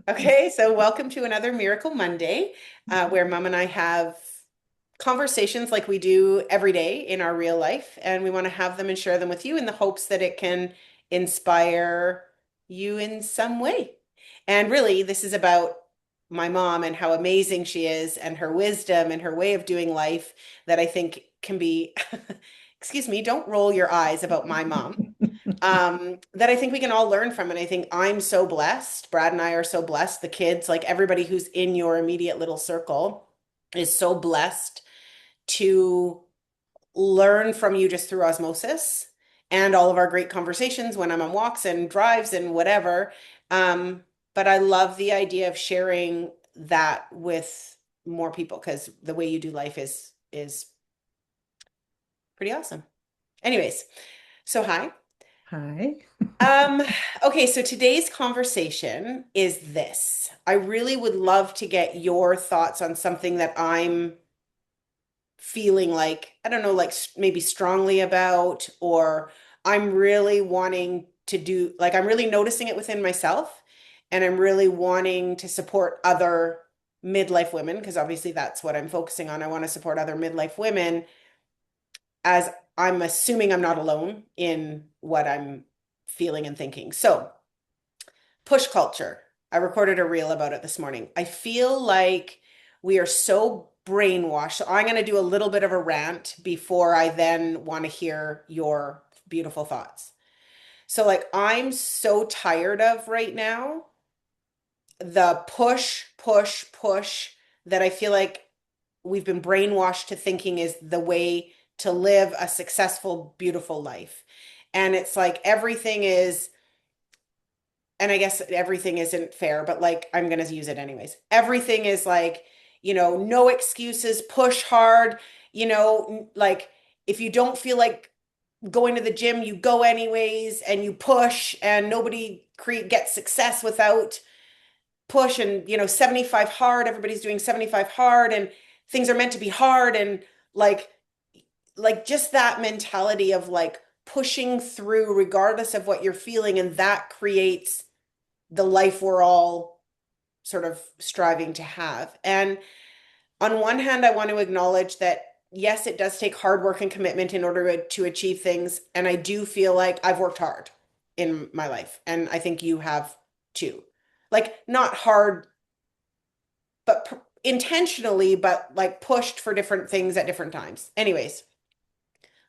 Okay, so welcome to another Miracle Monday, where Mom and I have conversations like we do every day in our real life, and we want to have them and share them with you in the hopes that it can inspire you in some way. And really, this is about my mom and how amazing she is, and her wisdom and her way of doing life that I think can be, excuse me, don't roll your eyes about my mom that I think we can all learn from. And I think I'm so blessed. Brad and I are so blessed. The kids, like everybody who's in your immediate little circle, is so blessed to learn from you just through osmosis and all of our great conversations when I'm on walks and drives and whatever. But I love the idea of sharing that with more people because the way you do life is pretty awesome. Anyways, so hi. Hi. Um, okay, so today's conversation is this. I really would love to get your thoughts on something that I'm feeling like, I don't know, like maybe strongly about, or I'm really wanting to do, like I'm really noticing it within myself, and I'm really wanting to support other midlife women, because obviously that's what I'm focusing on. I want to support other midlife women as I'm assuming I'm not alone in what I'm feeling and thinking. So, push culture. I recorded a reel about it this morning. I feel like we are so brainwashed. So, I'm going to do a little bit of a rant before I then want to hear your beautiful thoughts. So, like, I'm so tired of right now the push, push, push that I feel like we've been brainwashed to thinking is the way to live a successful, beautiful life. And it's like everything is, and I guess everything isn't fair, but like I'm going to use it anyways. Everything is like, no excuses, push hard, like if you don't feel like going to the gym, you go anyways and you push, and nobody gets success without push. And 75 hard, everybody's doing 75 hard, and things are meant to be hard. And like just that mentality of like pushing through regardless of what you're feeling, and that creates the life we're all sort of striving to have. And on one hand, I want to acknowledge that yes, it does take hard work and commitment in order to achieve things, and I do feel like I've worked hard in my life, and I think you have too. Like not hard, but intentionally, but like pushed for different things at different times. Anyways,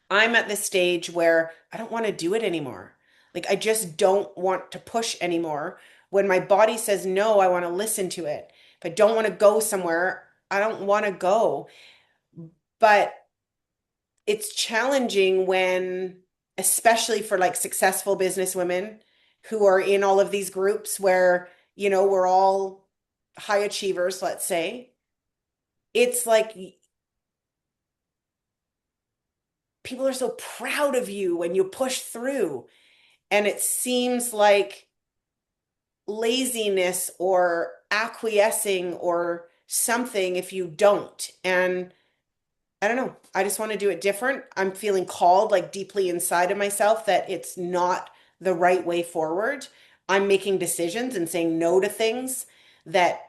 I'm at this stage where I don't want to do it anymore. Like I just don't want to push anymore. When my body says no, I want to listen to it. If I don't want to go somewhere, I don't want to go. But it's challenging when, especially for like successful business women who are in all of these groups where, we're all high achievers, let's say. It's like people are so proud of you when you push through. And it seems like laziness or acquiescing or something if you don't. And I don't know. I just want to do it different. I'm feeling called like deeply inside of myself that it's not the right way forward. I'm making decisions and saying no to things that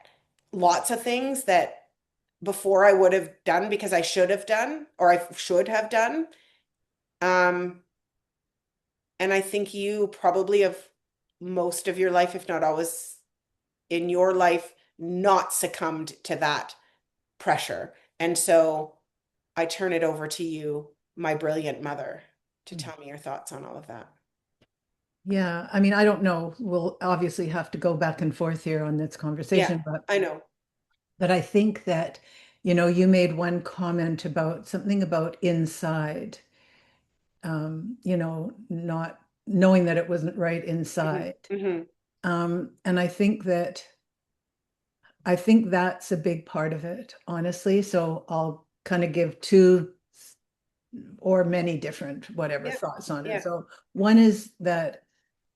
lots of things that before I would have done because I should have done or I should have done. Um, and I think you probably have most of your life, if not always in your life, not succumbed to that pressure. And so I turn it over to you, my brilliant mother, to tell me your thoughts on all of that. Yeah, I mean, I don't know. We'll obviously have to go back and forth here on this Yeah, conversation, but I know. I think that, you made one comment about something about inside, not knowing that it wasn't right Hmm. inside. Hmm. And I think that's a big part of it, honestly. So I'll kind of give two or many different whatever Yeah, thoughts on it. yeah. So one is that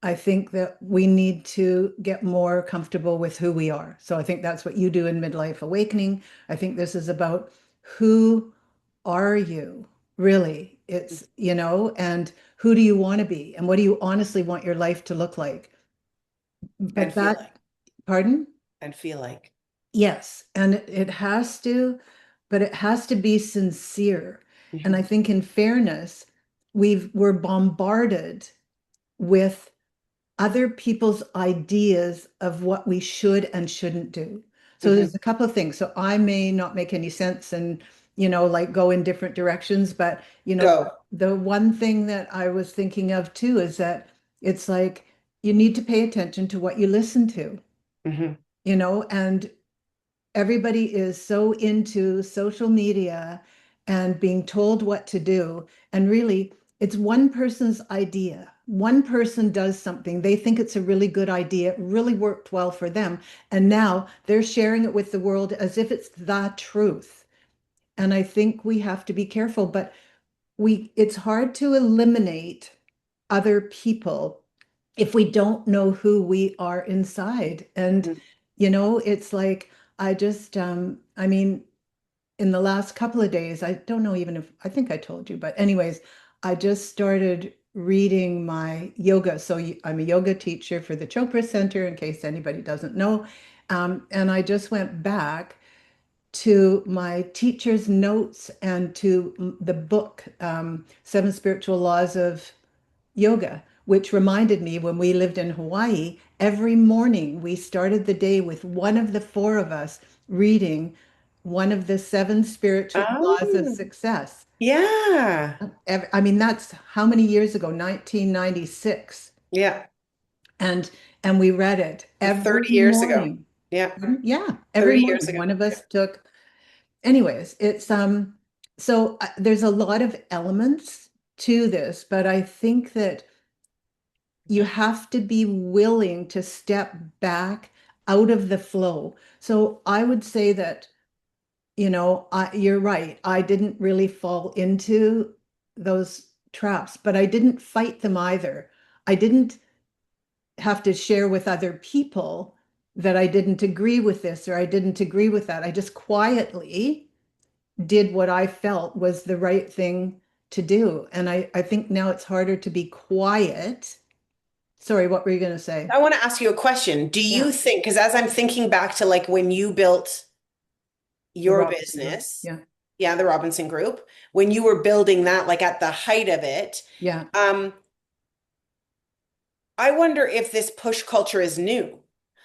I think that we need to get more comfortable with who we are. So I think that's what you do in Midlife Awakening. I think this is about who are you really? And who do you want to be? And what do you honestly want your life to look like? And But feel that like. Pardon? and feel like. Yes, and it has to, but it has to be sincere. And I Mhm. think in fairness, we're bombarded with other people's ideas of what we should and shouldn't do. So Mhm. there's a couple of things. So I may not make any sense and, like go in different directions, but, Go. the one thing that I was thinking of too is that it's like you need to pay attention to what you listen to, Mhm. and everybody is so into social media and being told what to do. And really, it's one person's idea. One person does something. They think it's a really good idea. It really worked well for them. And now they're sharing it with the world as if it's the truth. And I think we have to be careful, but it's hard to eliminate other people if we don't know who we are inside. And, Mhm. it's like, I mean, in the last couple of days, I don't know even if I think I told you, but anyways, I just started reading my yoga. So I'm a yoga teacher for the Chopra Center, in case anybody doesn't know. And I just went back to my teacher's notes and to the book, Seven Spiritual Laws of Yoga, which reminded me when we lived in Hawaii, every morning we started the day with one of the four of us reading one of the seven spiritual laws of Oh, success. yeah. I mean, that's how many years ago? 1996. Yeah. And we read it So every 30 years ago. morning. Yeah. Yeah, every 30 years morning. ago. One of Yeah. us took, anyways, there's a lot of elements to this, but I think that you have to be willing to step back out of the flow. So I would say that, you're right. I didn't really fall into those traps, but I didn't fight them either. I didn't have to share with other people that I didn't agree with this or I didn't agree with that. I just quietly did what I felt was the right thing to do. And I think now it's harder to be quiet. Sorry, what were you going to say? I want to ask you a question. Do Yeah, you think, because as I'm thinking back to like when you built the your Robinson group. business, Yeah, yeah, the Robinson Group, when you were building that, like at the height of it, yeah. um, I wonder if this push culture is new.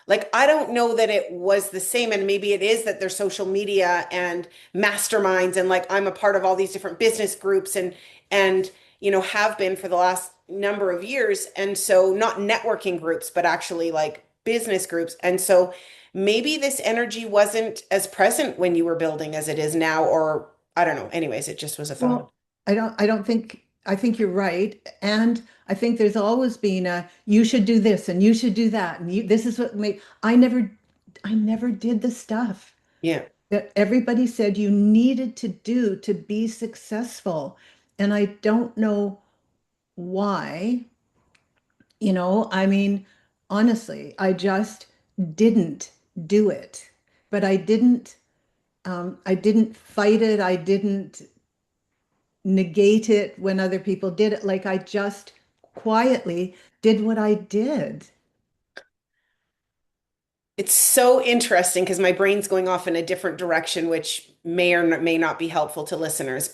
Like, I don't know that it was the same, and maybe it is that there's social media and masterminds, and like I'm a part of all these different business groups and have been for the last number of years. And so not networking groups, but actually like business groups. And so maybe this energy wasn't as present when you were building as it is now, or I don't know. Anyways, it just was a thought. Well, I think you're right. And I think there's always been you should do this and you should do that. And this is what made, I never did the stuff Yeah. that everybody said you needed to do to be successful. And I don't know why, I mean, honestly, I just didn't do it. But I didn't fight it. I didn't negate it when other people did it. Like I just quietly did what I did. It's so interesting because my brain's going off in a different direction, which may or may not be helpful to listeners,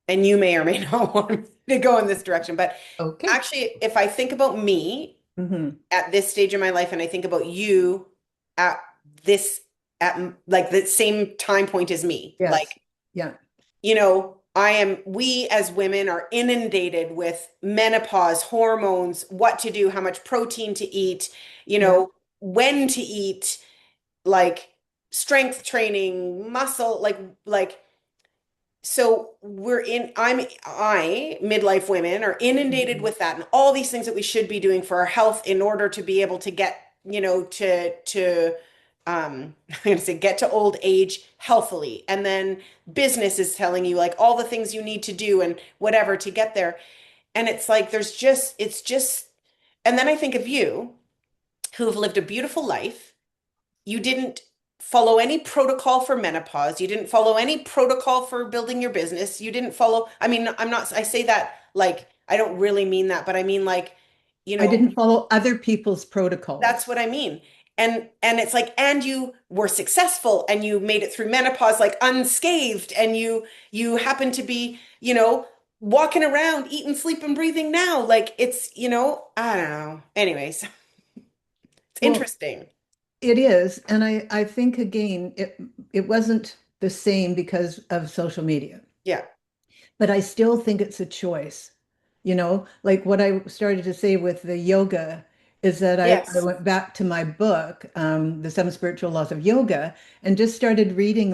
and you may or may not want me to go in this direction. But Okay. actually, if I think about me Hmm. at this stage in my life and I think about you at this, like the same time point as me, Yes. like, Yeah. we as women are inundated with menopause, hormones, what to do, how much protein to eat, Yeah. when to eat, like strength training, muscle, like so midlife women are inundated Mhm. with that and all these things that we should be doing for our health in order to be able to get, I'm gonna say get to old age healthily. And then business is telling you like all the things you need to do and whatever to get there. And it's like it's just and then I think of you who have lived a beautiful life. You didn't follow any protocol for menopause. You didn't follow any protocol for building your business. You didn't follow, I mean, I say that like, I don't really mean that, but I mean like, you I know, didn't follow other people's that's protocols. what I mean. And it's like, and you were successful and you made it through menopause like unscathed, and you happen to be, walking around, eating, sleeping, breathing now. Like it's, I don't know. Anyways, it's Well, interesting. it is. And I think again, it wasn't the same because of social media. Yeah. But I still think it's a choice. Like what I started to say with the yoga is that I Yes. went back to my book, The Seven Spiritual Laws of Yoga, and just started reading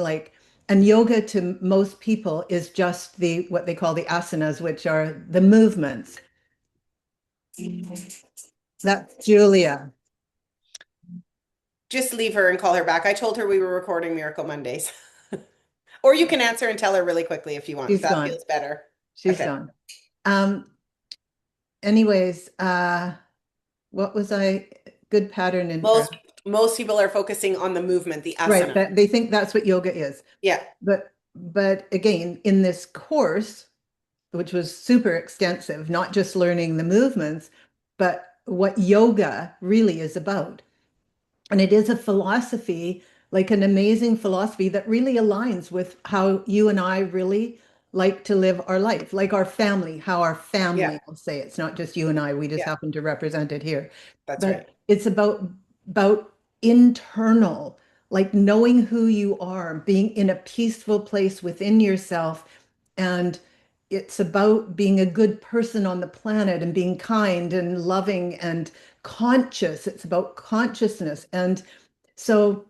and yoga to most people is just what they call the asanas, which are the movements. That's Julia. Just leave her and call her back. I told her we were recording Miracle Mondays. Or you can answer and tell her really quickly if you want, if She's that gone. feels better. She's Okay. gone. Um, anyways, what was I? Good pattern Most interest. most people are focusing on the movement, the Right, asana. that they think that's what yoga is. Yeah. But again, in this course, which was super extensive, not just learning the movements, but what yoga really is about. And it is a philosophy, like an amazing philosophy that really aligns with how you and I really like to live our life, like our family, how our Yeah. family will say it's not just you and I, we just Yeah. happen to represent it here. That's right. But it's about internal, like knowing who you are, being in a peaceful place within yourself. And it's about being a good person on the planet and being kind and loving and conscious. It's about consciousness. And so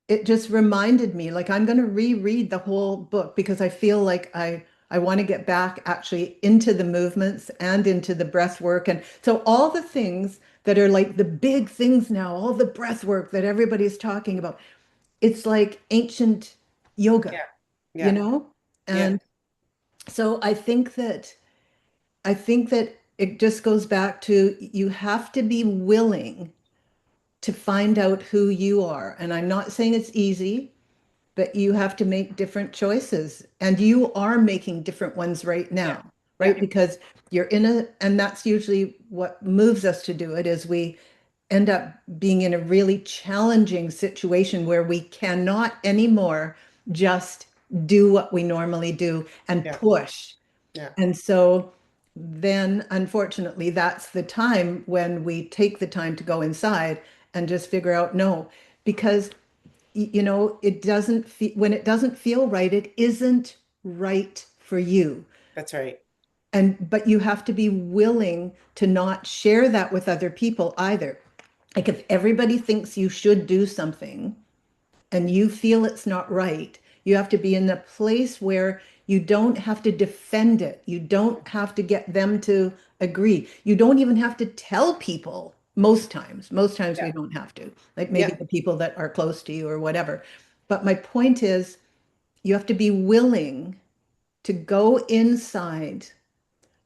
it just reminded me, like I'm going to reread the whole book because I feel like I want to get back actually into the movements and into the breath work. And so all the things that are like the big things now, all the breath work that everybody's talking about, it's like ancient yoga, Yeah. you Yeah. know? Yeah. And so I think that it just goes back to you have to be willing to find out who you are. And I'm not saying it's easy, but you have to make different choices. And you are making different ones right Yeah. now, Yeah. right? Because and that's usually what moves us to do it, is we end up being in a really challenging situation where we cannot anymore just do what we normally do and Yeah. push. Yeah. And so then, unfortunately, that's the time when we take the time to go inside and just figure out no, because it doesn't feel when it doesn't feel right, it isn't right for you. That's right. But you have to be willing to not share that with other people either. Like if everybody thinks you should do something, and you feel it's not right, you have to be in a place where you don't have to defend it. You don't have to get them to agree. You don't even have to tell people most times. Most times we Yeah. don't have to, like maybe Yeah. the people that are close to you or whatever. But my point is, you have to be willing to go inside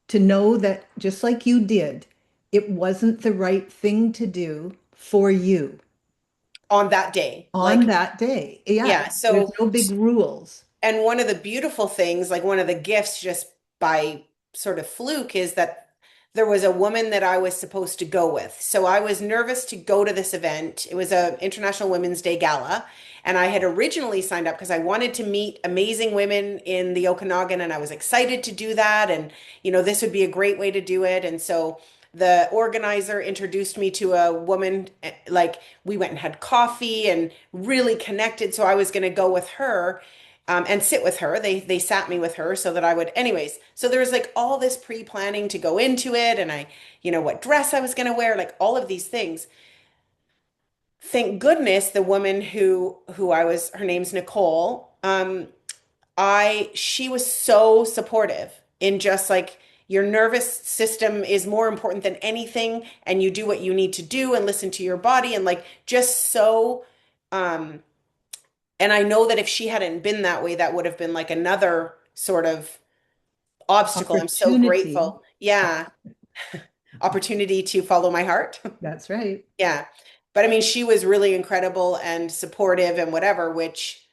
to know that just like you did, it wasn't the right thing to do for you On that day. on Like, that day. Yeah, yeah. there's So, no big rules. and one of the beautiful things, like one of the gifts just by sort of fluke, is that there was a woman that I was supposed to go with. So I was nervous to go to this event. It was a International Women's Day gala, and I had originally signed up because I wanted to meet amazing women in the Okanagan, and I was excited to do that. And this would be a great way to do it. And so the organizer introduced me to a woman, like we went and had coffee and really connected. So I was going to go with her, and sit with her. They sat me with her so that I would, anyways. So there was like all this pre-planning to go into it, and what dress I was going to wear, like all of these things. Thank goodness the woman who I was, her name's Nicole. I she was so supportive in just like your nervous system is more important than anything, and you do what you need to do and listen to your body, and like just so um and I know that if she hadn't been that way, that would have been like another sort of obstacle. I'm so Opportunity. grateful. Yeah. Opportunity to follow my heart. That's right. Yeah. But I mean, she was really incredible and supportive and whatever, which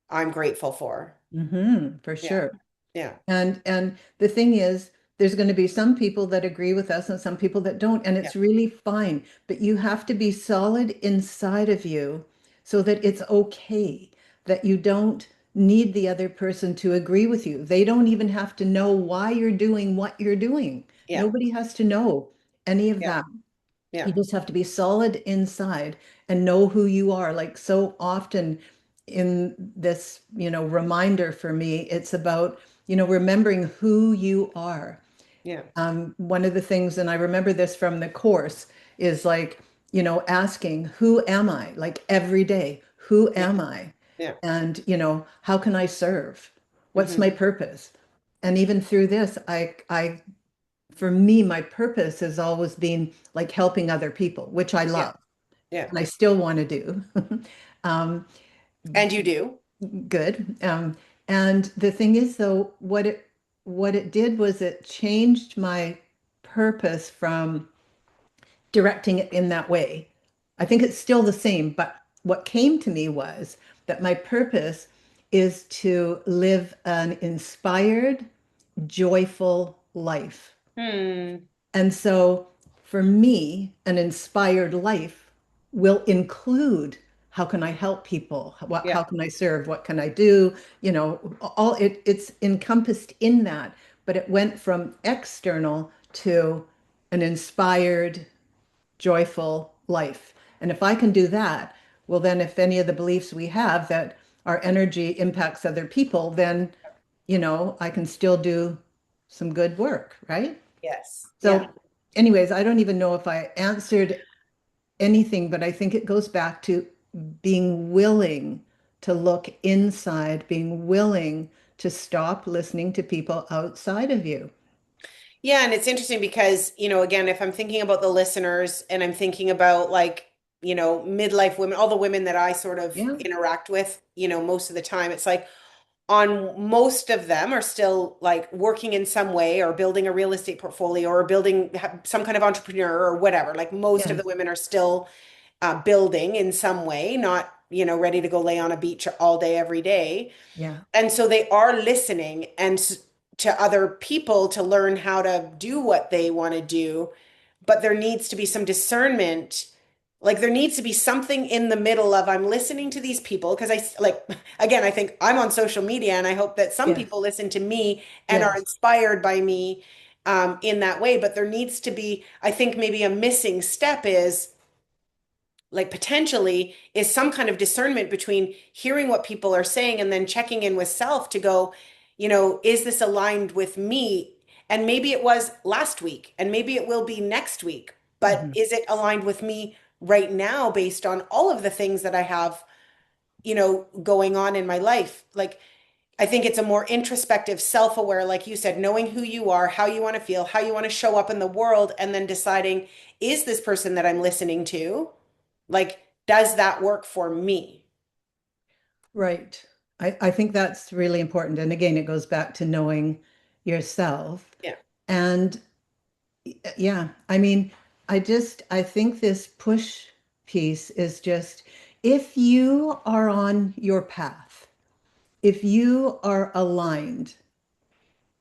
I'm grateful for. For Yeah. sure. Yeah. And the thing is, there's going to be some people that agree with us and some people that don't, and Yeah. it's really fine. But you have to be solid inside of you so that it's okay, that you don't need the other person to agree with you. They don't even have to know why you're doing what you're doing. Yeah. Nobody has to know any of Yeah. that. Yeah. You just have to be solid inside and know who you are. Like so often in this, reminder for me, it's about, remembering who you are. Yeah. One of the things, and I remember this from the course, is like, asking, who am I? Like every day, who Yeah. am I? Yeah. And, how can I serve? What's Hmm. my purpose? And even through this, for me, my purpose has always been like helping other people, which I Yeah. love Yeah. and I still want to do. Um, And you do. good. And the thing is, though, what it did was it changed my purpose from directing it in that way. I think it's still the same, but what came to me was that my purpose is to live an inspired, joyful life. Hmm. And so for me, an inspired life will include how can I help people? Yeah. How can I serve? What can I do? All it's encompassed in that, but it went from external to an inspired, joyful life. And if I can do that, well, then if any of the beliefs we have that our energy impacts other people, then, I can still do some good work, right? Yes. Yeah. So, anyways, I don't even know if I answered anything, but I think it goes back to being willing to look inside, being willing to stop listening to people outside of you. Yeah, and it's interesting because, again, if I'm thinking about the listeners and I'm thinking about like, midlife women, all the women that I sort of Yeah. interact with, most of the time, it's like on most of them are still like working in some way or building a real estate portfolio or building some kind of entrepreneur or whatever. Like most of the Yes. women are still building in some way, not, ready to go lay on a beach all day, every day. Yeah. And so they are listening to other people to learn how to do what they want to do, but there needs to be some discernment. Like there needs to be something in the middle of I'm listening to these people because like again, I think I'm on social media and I hope that some Yes. people listen to me and are Yes. inspired by me in that way. But there needs to be, I think maybe a missing step is like potentially is some kind of discernment between hearing what people are saying and then checking in with self to go, is this aligned with me? And maybe it was last week and maybe it will be next week, but Mhm. is it aligned with me right now based on all of the things that I have, going on in my life? Like, I think it's a more introspective, self-aware, like you said, knowing who you are, how you want to feel, how you want to show up in the world, and then deciding, is this person that I'm listening to? Like, does that work for me? Right. I think that's really important. And again, it goes back to knowing yourself. Yeah. And yeah, I mean, I think this push piece is just if you are on your path, if you are aligned,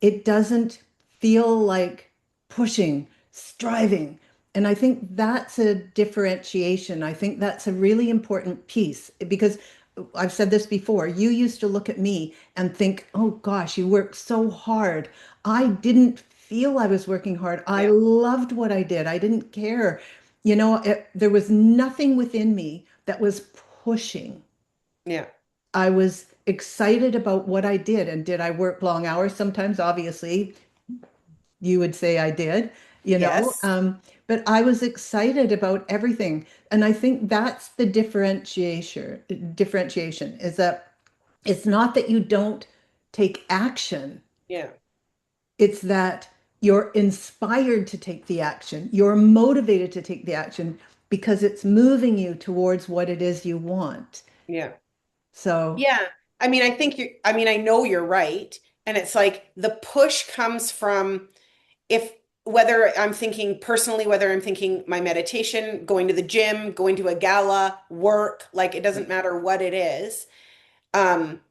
it doesn't feel like pushing, striving. And I think that's a differentiation. I think that's a really important piece because I've said this before. You used to look at me and think, oh gosh, you work so hard. I didn't feel I was working hard. I Yeah. loved what I did. I didn't care. There was nothing within me that was pushing. Yeah. I was excited about what I did. And did I work long hours? Sometimes, obviously, you would say I did, you know. Yes. But I was excited about everything. And I think that's the differentiation is that it's not that you don't take action, Yeah. it's that you're inspired to take the action. You're motivated to take the action because it's moving you towards what it is you want. Yeah. So, Yeah. I mean, I know you're right. And it's like the push comes from if whether I'm thinking personally, whether I'm thinking my meditation, going to the gym, going to a gala, work, like it doesn't right. matter what it is. Um,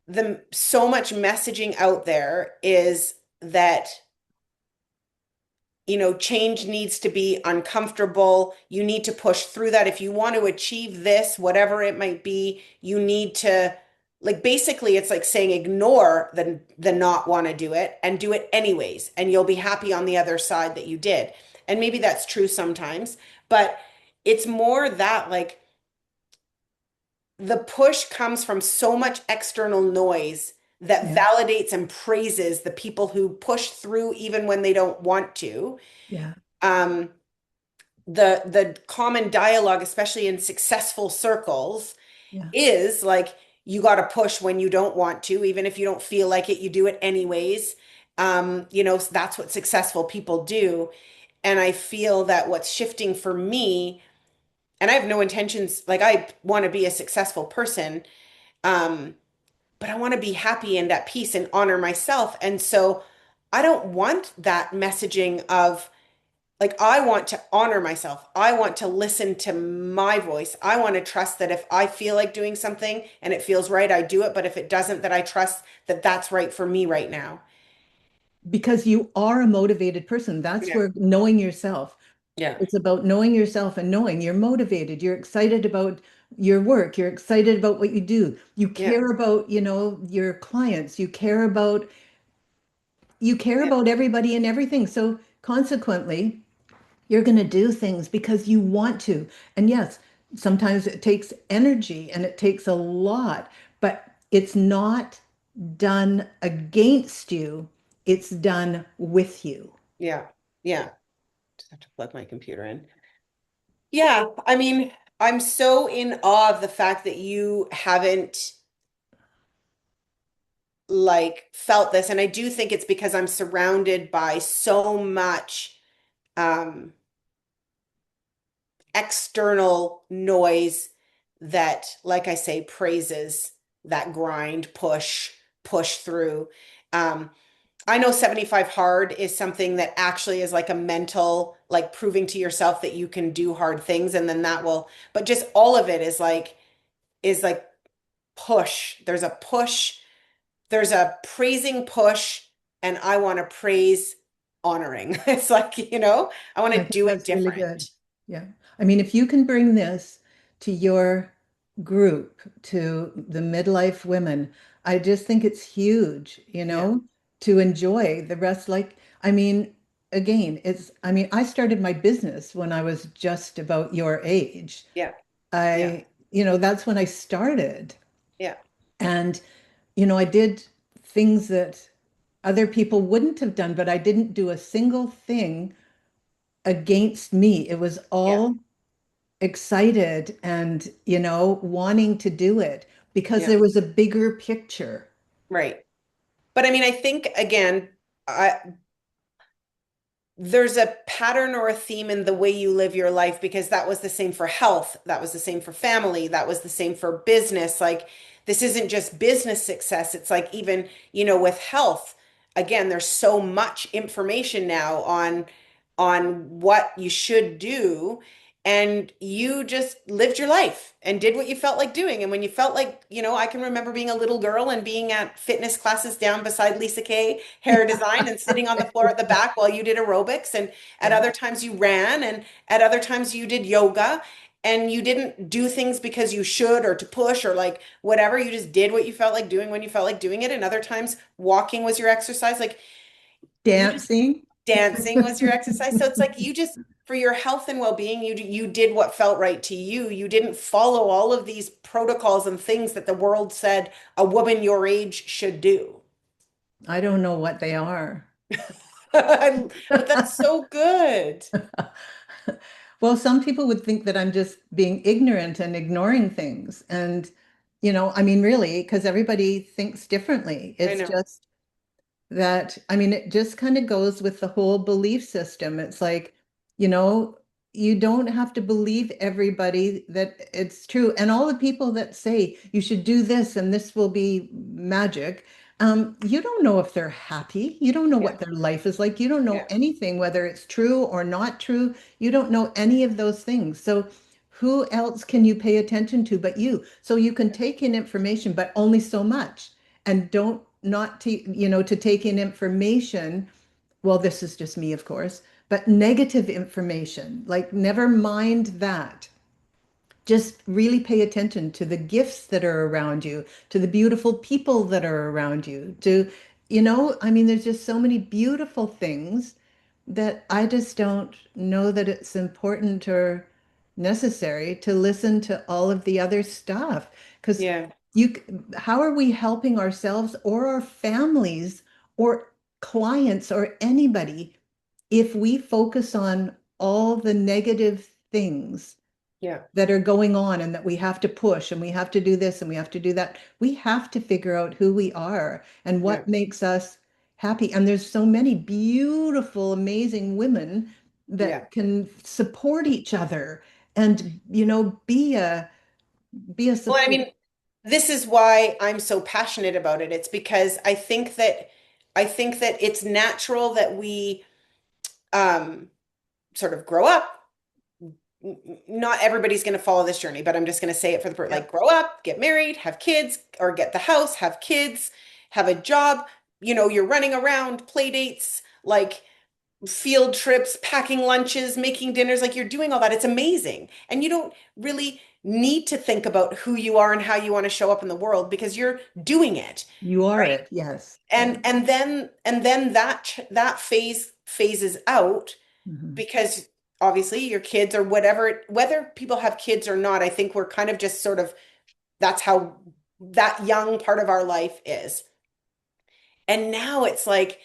the so much messaging out there is that change needs to be uncomfortable. You need to push through that. If you want to achieve this, whatever it might be, you need to, like, basically it's like saying ignore the not want to do it and do it anyways, and you'll be happy on the other side that you did. And maybe that's true sometimes, but it's more that like the push comes from so much external noise that Yeah. validates and praises the people who push through even when they don't want to. Yeah. Um, the common dialogue, especially in successful circles, Yeah. is like you got to push when you don't want to, even if you don't feel like it, you do it anyways. So that's what successful people do. And I feel that what's shifting for me, and I have no intentions, like I want to be a successful person, um, but I want to be happy and at peace and honor myself. And so I don't want that messaging of, like, I want to honor myself. I want to listen to my voice. I want to trust that if I feel like doing something and it feels right, I do it. But if it doesn't, that I trust that that's right for me right now. Because you are a motivated person. That's Yeah. where knowing yourself. Yeah. It's about knowing yourself and knowing you're motivated. You're excited about your work. You're excited about what you do. You Yeah. care about, your clients. You care Yeah. about everybody and everything. So consequently, you're going to do things because you want to. And yes, sometimes it takes energy and it takes a lot, but it's not done against you. It's done with you. Yeah. Yeah. Just have to plug my computer in. Yeah. I mean, I'm so in awe of the fact that you haven't like felt this. And I do think it's because I'm surrounded by so much um external noise that, like I say, praises that grind, push through. Um, I know 75 hard is something that actually is like a mental, like proving to yourself that you can do hard things, and then that will, but just all of it is like push. There's a push, there's a praising push, and I want to praise honoring. It's like, I want I to think do it that's really good. different. Yeah. I mean, if you can bring this to your group, to the midlife women, I just think it's huge, Yeah. to enjoy the rest. Like, I mean, again, I started my business when I was just about your age. Yeah. Yeah. That's when I started. Yeah. And, I did things that other people wouldn't have done, but I didn't do a single thing against me. It was Yeah. all excited and, wanting to do it because Yeah. there was a bigger picture. Right. But I mean, I think again, there's a pattern or a theme in the way you live your life, because that was the same for health, that was the same for family, that was the same for business. Like, this isn't just business success, it's like even, with health, again, there's so much information now on what you should do, and you just lived your life and did what you felt like doing. And when you felt like, I can remember being a little girl and being at fitness classes down beside Lisa Kay hair design and sitting on the floor at the back while you did aerobics. And at Yeah. other times you ran, and at other times you did yoga, and you didn't do things because you should or to push or like whatever. You just did what you felt like doing when you felt like doing it. And other times walking was your exercise. Like, you just Dancing. dancing was your exercise. So it's like you just, for your health and well-being, you did what felt right to you. You didn't follow all of these protocols and things that the world said a woman your age should do. I don't know what they are. But that's so good. Well, some people would think that I'm just being ignorant and ignoring things. And, I mean, really, because everybody thinks differently. I It's know. just that, I mean, it just kind of goes with the whole belief system. It's like, you know, you don't have to believe everybody that it's true. And all the people that say you should do this and this will be magic, you don't know if they're happy. You don't know Yeah. what their life is like. You don't know Yeah. anything, whether it's true or not true. You don't know any of those things. So who else can you pay attention to but you? So you can take in information, but only so much, and don't not to take in information. Well, this is just me, of course, but negative information, like never mind that. Just really pay attention to the gifts that are around you, to the beautiful people that are around you, to, I mean, there's just so many beautiful things that I just don't know that it's important or necessary to listen to all of the other stuff. Because Yeah. you, how are we helping ourselves or our families or clients or anybody if we focus on all the negative things Yeah. that are going on and that we have to push and we have to do this and we have to do that? We have to figure out who we are and Yeah. what makes us happy. And there's so many beautiful, amazing women Yeah. that can support each other and, be a Well, I support. mean, this is why I'm so passionate about it. It's because I think that it's natural that we um sort of grow up. Not everybody's going to follow this journey, but I'm just going to say it for the like Yep. grow up, get married, have kids, or get the house, have kids, have a job. You're running around, play dates, like field trips, packing lunches, making dinners, like you're doing all that. It's amazing. And you don't really need to think about who you are and how you want to show up in the world because you're doing it, You are right? it. Yes. Yeah. And then that phase phases out Mhm. because obviously your kids or whatever, whether people have kids or not, I think we're kind of just sort of that's how that young part of our life is. And now it's like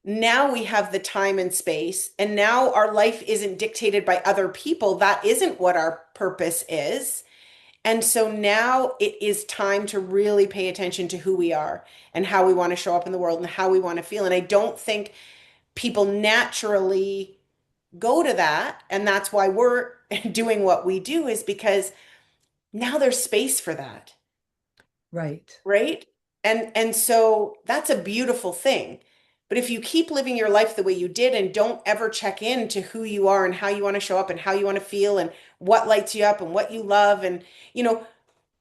now we have the time and space, and now our life isn't dictated by other people. That isn't what our purpose is. And so now it is time to really pay attention to who we are and how we want to show up in the world and how we want to feel. And I don't think people naturally go to that. And that's why we're doing what we do, is because now there's space for that, Right. right? And so that's a beautiful thing. But if you keep living your life the way you did and don't ever check in to who you are and how you want to show up and how you want to feel and what lights you up and what you love, and you know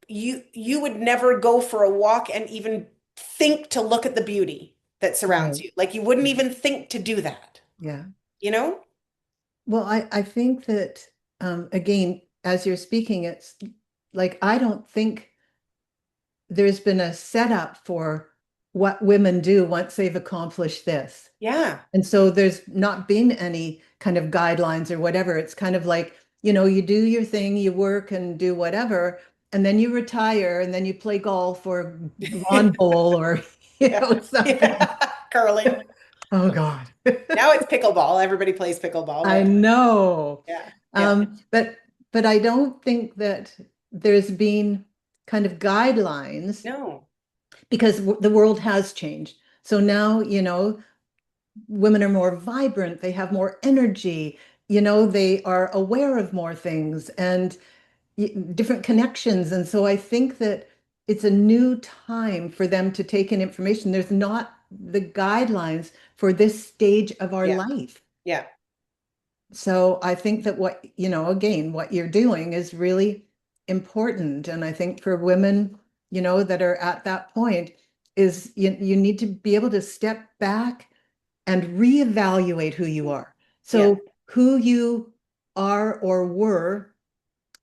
you would never go for a walk and even think to look at the beauty that surrounds Right. you. Like you wouldn't even think to do that, Yeah. you know? Well, I think that, again, as you're speaking, it's like I don't think there's been a setup for what women do once they've accomplished this. Yeah. And so there's not been any kind of guidelines or whatever. It's kind of like, you do your thing, you work and do whatever, and then you retire and then you play golf or lawn bowl or, Yeah. something. Yeah. Curling. Oh God. Now it's pickleball. Everybody plays pickleball, I but know. yeah. Yeah. But I don't think that there's been kind of guidelines No. because the world has changed. So now, women are more vibrant, they have more energy, they are aware of more things and different connections. And so I think that it's a new time for them to take in information. There's not the guidelines for this stage of our Yeah. life. Yeah. So I think that again, what you're doing is really important. And I think for women, that are at that point, is you need to be able to step back and reevaluate who you are. Yeah. So who you are or were,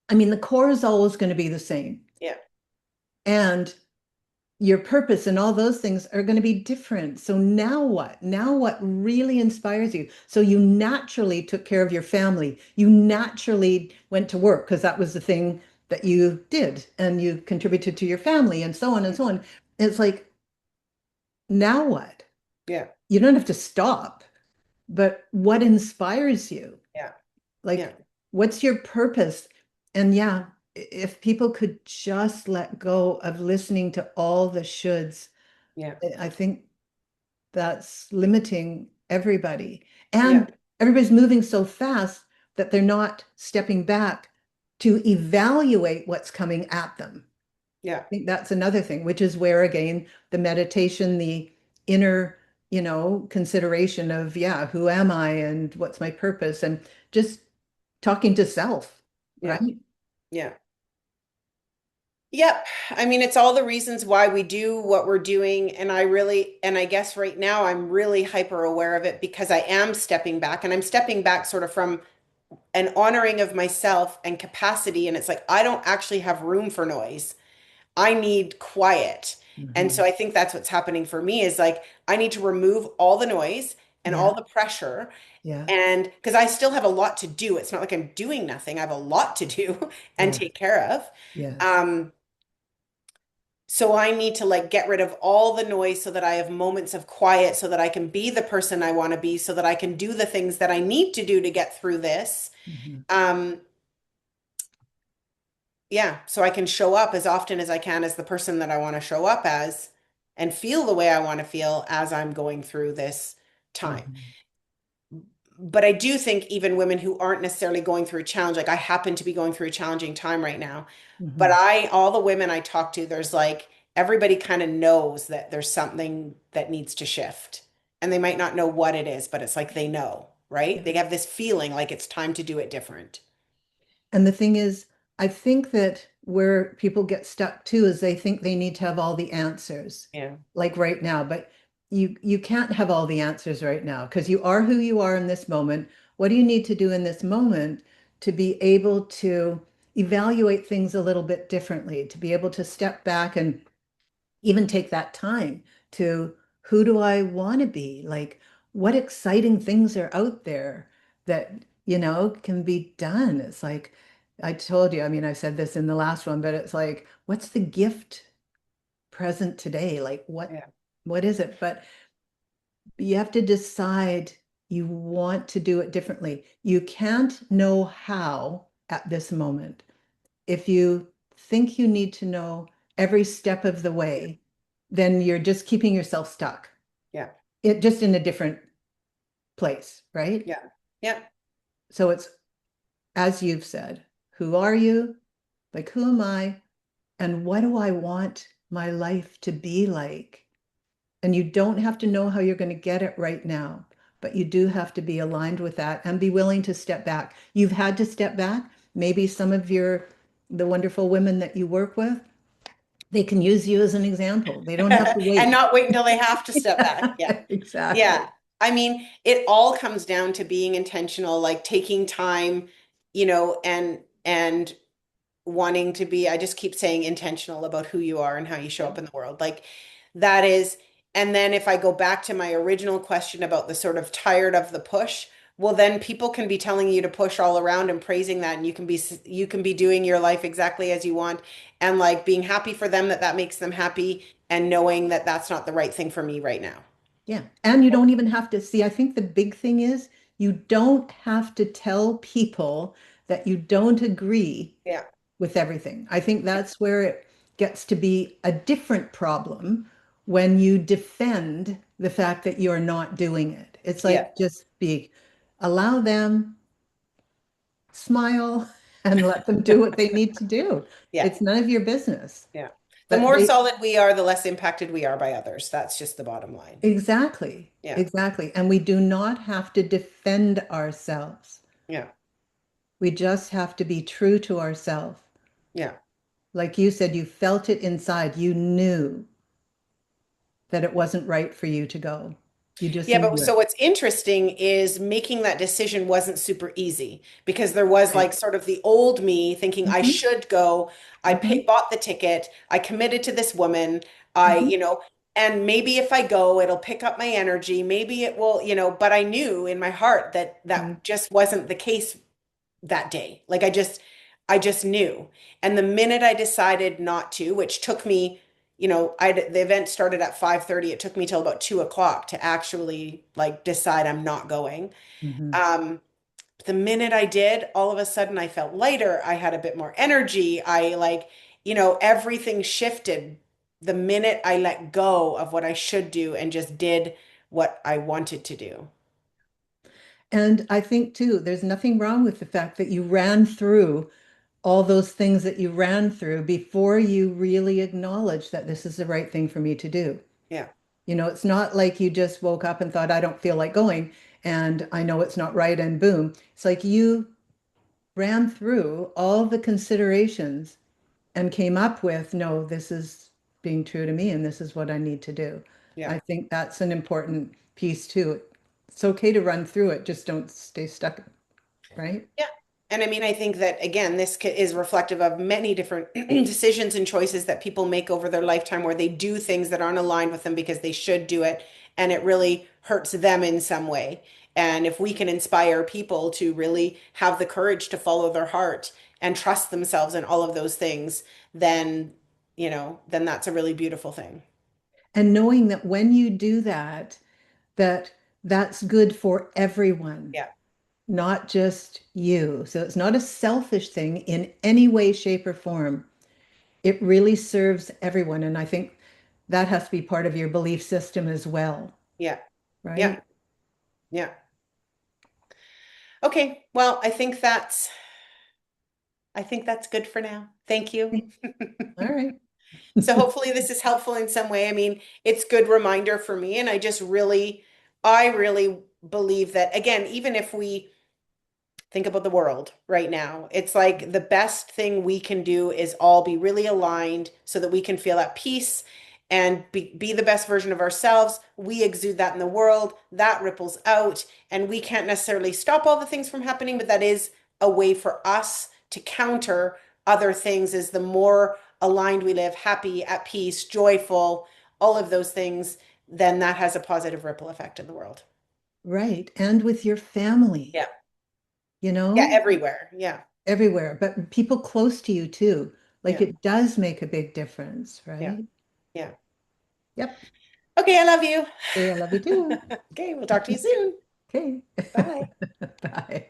I mean, the core is always going to be the same. Yeah. And your purpose and all those things are going to be different. So now what? Now what really inspires you? So you naturally took care of your family. You naturally went to work because that was the thing that you did and you contributed to your family and so on and so on. It's like, now what? Yeah. You don't have to stop, but what inspires you? Yeah. Yeah. Like, what's your purpose? And yeah, if people could just let go of listening to all the shoulds, Yeah. I think that's limiting everybody. Yeah. And everybody's moving so fast that they're not stepping back to evaluate what's coming at them. Yeah. I think that's another thing, which is where, again, the meditation, the inner, consideration of, yeah, who am I and what's my purpose? And just talking to self, Yeah. right? Yeah. Yep. I mean, it's all the reasons why we do what we're doing. And I guess right now I'm really hyper aware of it because I am stepping back and I'm stepping back sort of from an honoring of myself and capacity. And it's like, I don't actually have room for noise. I need quiet. And so Hmm. I think that's what's happening for me is like, I need to remove all the noise and all Yeah, the pressure. yeah, And because I still have a lot to do, it's not like I'm doing nothing. I have a lot to do and yeah, take care of. yes. Um, so I need to like get rid of all the noise so that I have moments of quiet so that I can be the person I want to be, so that I can do the things that I need to do to get through this. Hmm. Um, yeah, so I can show up as often as I can as the person that I want to show up as and feel the way I want to feel as I'm going through this time. Hmm. But I do think even women who aren't necessarily going through a challenge, like I happen to be going through a challenging time right now, but Hmm. all the women I talk to, there's like everybody kind of knows that there's something that needs to shift. And they might not know what it is, but it's like they know, right? Yeah. They have this feeling like it's time to do it different. And the thing is, I think that where people get stuck too is they think they need to have all the answers, Yeah. like right now. But you can't have all the answers right now because you are who you are in this moment. What do you need to do in this moment to be able to evaluate things a little bit differently, to be able to step back and even take that time to who do I want to be? Like, what exciting things are out there that, can be done? It's like, I told you, I mean, I said this in the last one, but it's like, what's the gift present today? Like, Yeah. what is it? But you have to decide you want to do it differently. You can't know how at this moment. If you think you need to know every step of the way, then you're just keeping yourself stuck. Yeah. It just in a different place, right? Yeah. Yeah. So it's as you've said, who are you? Like, who am I? And what do I want my life to be like? And you don't have to know how you're going to get it right now, but you do have to be aligned with that and be willing to step back. You've had to step back. Maybe some of the wonderful women that you work with, they can use you as an example. They don't have to And wait. not wait until they have to step back. Yeah. Yeah. Exactly. I mean, it all comes down to being intentional, like taking time, and wanting to be, I just keep saying intentional about who you are and how you show Yeah. up in the world. Like that is, and then if I go back to my original question about the sort of tired of the push, well, then people can be telling you to push all around and praising that, and you can be doing your life exactly as you want, and like being happy for them that that makes them happy, and knowing that that's not the right thing for me right now. Yeah. And you don't even have to see, I think the big thing is you don't have to tell people that you don't agree Yeah. with everything. I think Yeah. that's where it gets to be a different problem when you defend the fact that you're not doing it. It's Yeah. like just allow them, smile, and let them do what they need to do. Yeah. It's none of your business. Yeah. The But more they solid we are, the less impacted we are by others. That's just the bottom line. exactly, Yeah. exactly. And we do not have to defend ourselves. Yeah. We just have to be true to ourselves. Yeah. Like you said, you felt it inside. You knew that it wasn't right for you to go. You just Yeah, but knew so it. what's interesting is making that decision wasn't super easy because there was Right. like sort of the old me thinking I Hmm. should go. Hmm. Bought the ticket. I committed to this woman. I, Hmm. you know, and maybe if I go, it'll pick up my energy. Maybe it will, but I knew in my heart that Right. that just wasn't the case that day. Like I just knew. And the minute I decided not to, which took me, the event started at 5:30. It took me till about 2 o'clock to actually like decide I'm not going. Hmm. Um, the minute I did, all of a sudden I felt lighter. I had a bit more energy. Everything shifted the minute I let go of what I should do and just did what I wanted to do. And I think too, there's nothing wrong with the fact that you ran through all those things that you ran through before you really acknowledged that this is the right thing for me to do. Yeah. It's not like you just woke up and thought, I don't feel like going, and I know it's not right, and boom. It's like you ran through all the considerations and came up with, no, this is being true to me and this is what I need to do. Yeah. I think that's an important piece too. It's okay to run through it, just don't stay stuck, right? Yeah. And I mean, I think that again, is reflective of many different decisions and choices that people make over their lifetime where they do things that aren't aligned with them because they should do it, and it really hurts them in some way. And if we can inspire people to really have the courage to follow their heart and trust themselves in all of those things, then, then that's a really beautiful thing. And knowing that when you do that, that that's good for everyone, Yeah. not just you. So it's not a selfish thing in any way, shape, or form. It really serves everyone. And I think that has to be part of your belief system as well, Yeah. Yeah. right? Yeah. Okay. Well, I think that's good for now. Thank you. All right. So hopefully this is helpful in some way. I mean, it's good reminder for me, and I really believe that again, even if we think about the world right now, it's like the best thing we can do is all be really aligned so that we can feel at peace and be the best version of ourselves. We exude that in the world, that ripples out, and we can't necessarily stop all the things from happening, but that is a way for us to counter other things is the more aligned we live, happy, at peace, joyful, all of those things, then that has a positive ripple effect in the world. Right. And with your family, Yeah. you Yeah, know, everywhere. Yeah. everywhere, but people close to you too. Like Yeah. it does make a big difference, Yeah. right? Yeah. Yep. Okay, I love you. Okay, I love you too. Okay, we'll talk to you soon. Okay. Bye. Bye.